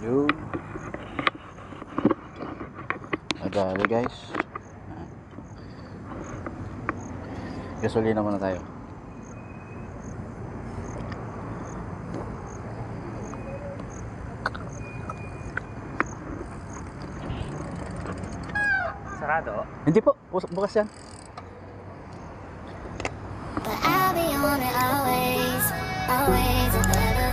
Yun. Nadali guys. Gasolina muna tayo. Sarado? Hindi po, bukas yan. But I'll be on it always, always and forever.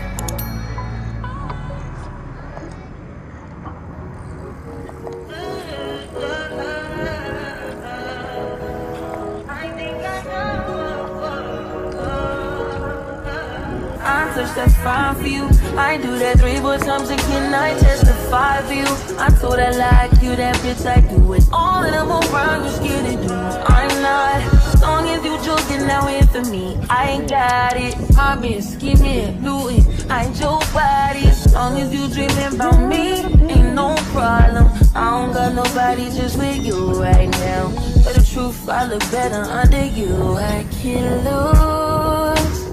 I touch that's fine for you. I do that 3-4 times and can I testify for you? I told her like you, that bitch I do it. All of them around you scared to do. I'm not. As long as you joking now in for me, I ain't got it. I've been scheming, looting, I ain't your body. As long as you dreaming about me, ain't no problem. I don't got nobody just with you right now. But the truth, I look better under you. I can't lose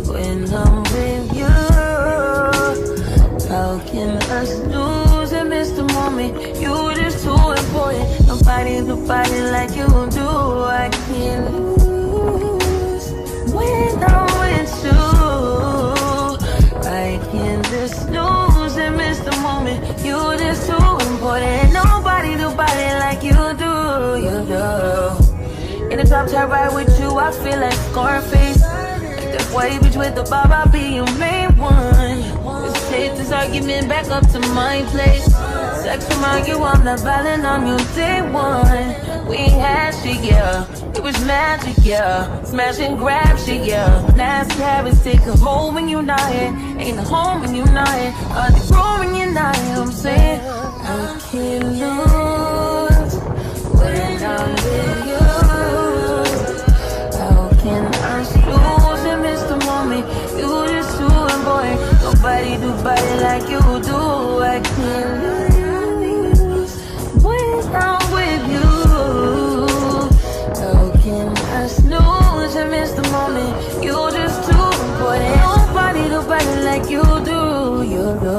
when I'm with you. How can us lose and miss the moment? You just too important. Nobody like you do. I can't lose when I'm with you. I can't just lose and miss the moment. You just too important. Nobody like you do. You do. In the top chair right with you, I feel like Scarface. That white bitch with the bob, I'll be your main one. Let's take this argument back up to my place. Sex remind you I'm not violent on your day one. We ain't had shit, yeah. It was magic, yeah. Smash and grab shit, yeah. Last habits take a hold when you're not here. Ain't a home when you're not here. Are they grown when you're not here? I'm saying I can't lose when I'm with you. How can I lose and miss the moment? You just too important. Nobody do body like you do. I can't lose when I'm with you. How can I snooze and miss the moment? You just too important. Nobody do body like you do. You do.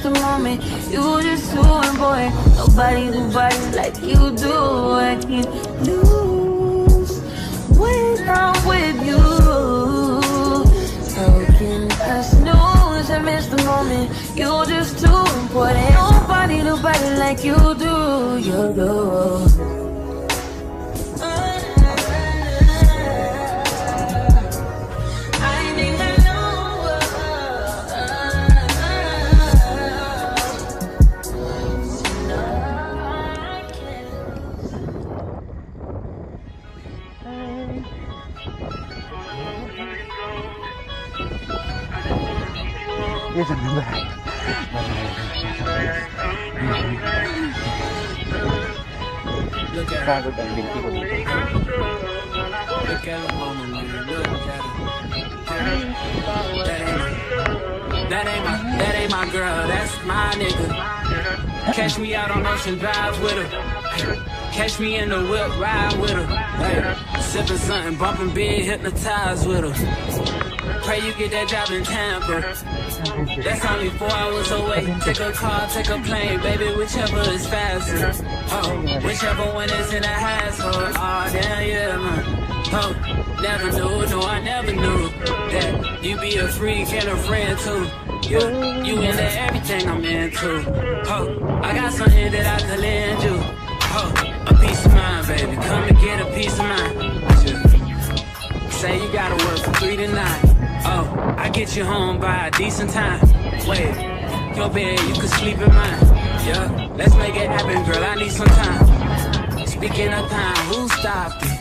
The moment you just too important. Nobody do body like you do. I can't lose when I'm with you. How can I snooze and miss the moment? You just too important. Nobody do body like you do. You do. Yes, I remember. Look at Pagod ang binti ko dito. Look at him, mama, man. Look at him. That ain't my girl. That's my nigga. Catch me out on Ocean Drive with her. Catch me in the whip, ride with her. Hey, sipping something, bumping big, hypnotized with her. Pray you get that job in Tampa. That's only 4 hours away. Take a car, take a plane, baby, whichever is faster. Oh, whichever one is in the household. Oh, damn, yeah, man. Oh, never knew, no, I never knew that you be a freak and a friend too. You into everything I'm into. Oh, I got something that I could lend you. Oh, a peace of mind, baby. Come and get a peace of mind. Say you gotta work from 3 to 9. Oh, I get you home by a decent time. Wait, your bed, you can sleep in mine. Yeah, let's make it happen, girl, I need some time. Speaking of time, who stopped it?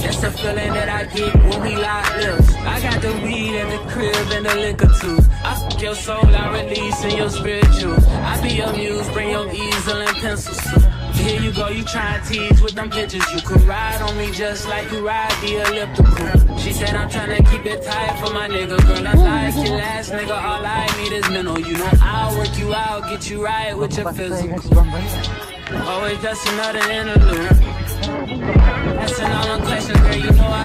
That's the feeling that I get when we lock lips. I got the weed and the crib and the liquor too. I fuck your soul, I release in your spiritual. I be your muse, bring your easel and pencils too. Here you go, you try to tease with them pictures. You could ride on me just like you ride the elliptical. She said I'm tryna keep it tight for my nigga. Girl, I like your last nigga, all I need is mental. You know I'll work you out, get you right with your physical. Always just another interlude. Asking all them questions, girl, you know I